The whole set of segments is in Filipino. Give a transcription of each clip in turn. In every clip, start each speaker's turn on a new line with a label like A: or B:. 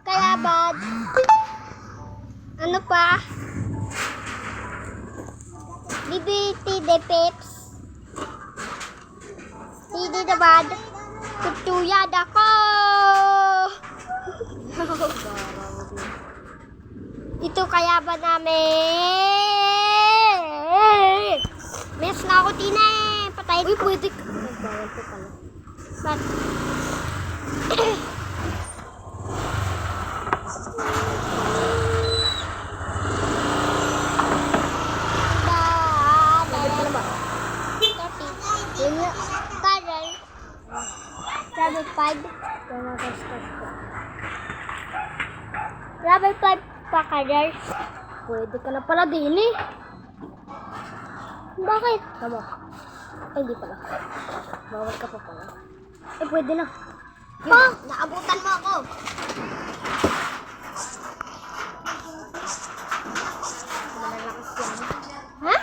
A: kalaban. Ano pa? DBT Peps. Hindi naman. Tutuyad ako. Ito kaya ba namin? Miss na ako, Tina. Patay. Uy, pwede ka. Bawal ko pala. Ba't? Level 5. Level 5 pa ka, guys. Pwede ka na pala din eh. Bakit? Tama. Ay, hindi pala. Bawal ka pa pala. Eh, pwede na. Yun. Oh, naabutan mo ako. Malalakas yan. Ha?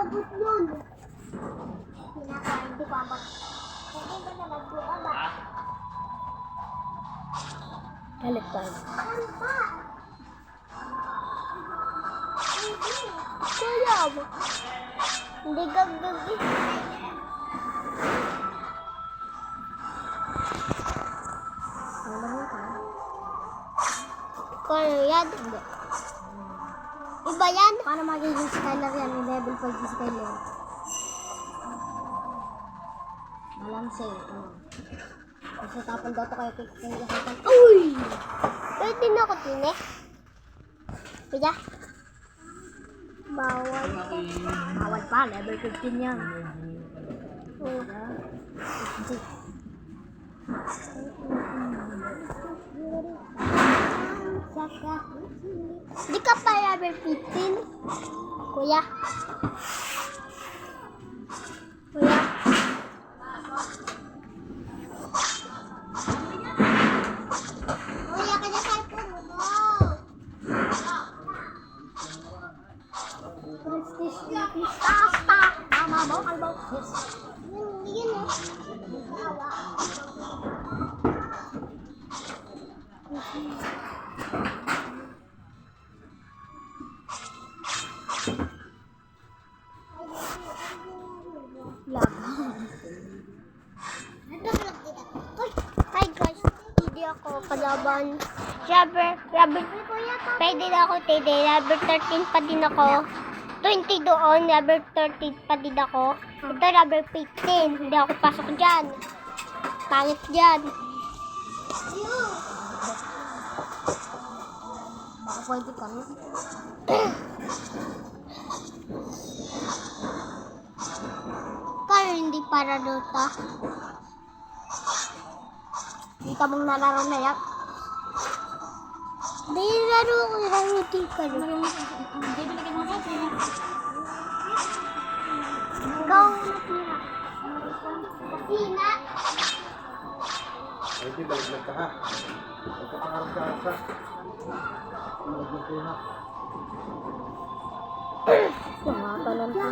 A: Abot yun. Hindi ko abot. Hindi ba na nag-abot? Galit tayo. Ano ba? Kaya mo. Hindi gagagi. Kaya yan? Hindi. Iba yan? Paano magiging Skylar yan? May level 5 yung Skylar. Malamse. Kasi tapon daw ito kaya kikikikahitan. Uy! Pwede na ako tinik. Pwede? Bawal pa. Bawal pa. Level 15 yan. Oh. Saka. Di ka pa level 15? Kuya. Kuya. Kuya, kaya cellphone mo. Prestige. Pasta. Mama mo, kalbaw. Yun o. Hi guys, hindi ako kalaban. Pwede na ako, Tede. Level 13 pa din ako. 20 doon, level 13 pa din ako. Ito, level 15. Hindi ako pasok dyan. Pangit dyan. Baka pwede ka, no? Pero hindi para dota. Kita mong nalaro na yan. Hindi laro ko yung hindi ka rin. Ikaw na tira. Sina.
B: Ay, di balik ka ha. Pagkapangarap ka sa. Balik ka ha.
A: Sumatalan ka.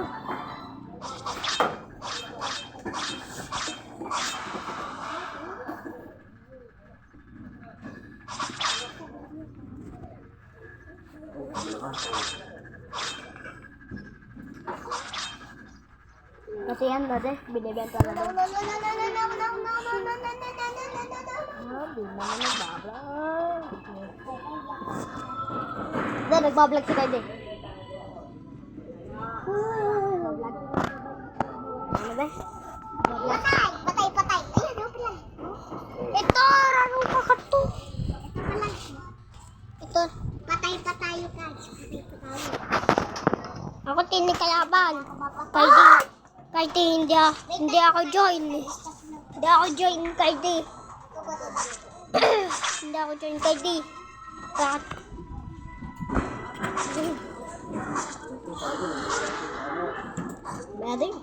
A: Kasi yan dati, binibenta na doon. Di naman nagbablog. Hindi, nagbablog si Kaide. Ano ba? Patay. Ayun, no, pala. Ito, raro pa ka to. Ito. Patay tayo, guys. Ako tinig kalaban. Kahit hindi ako join. Hindi ako join kahit hindi ako join kahit bakit? Meron.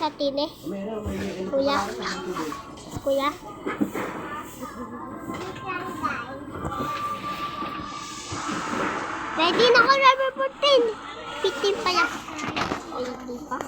A: sa tine.
B: Meron, may
A: Kuya. Kuya. Ready na ako, rubber 14. 15 pala. Ay, di pa.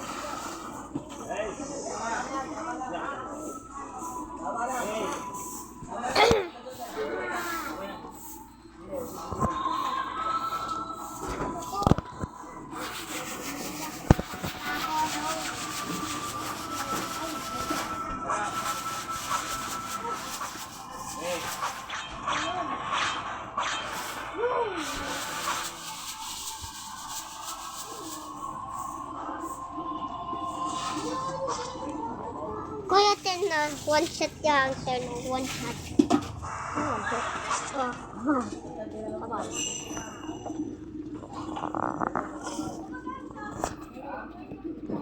A: Kuya, ten na. One shot yan. Ten, one shot. Oh.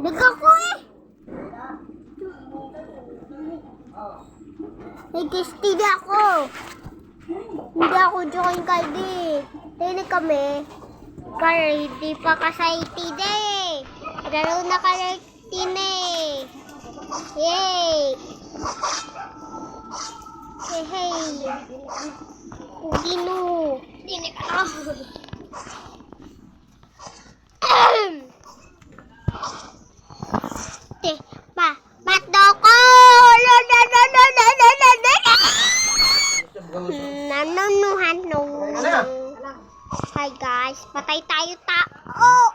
A: Daga ko eh. Nag-steady ako. Hindi ako join kaldi. Tili kami. Kaya di pa ka-excited eh. Laro na ka-excited eh. Yay! Hey, hey! Dino! Dino ka! Pato ko! Nanunuhan no. Hi guys, patay tayo tao!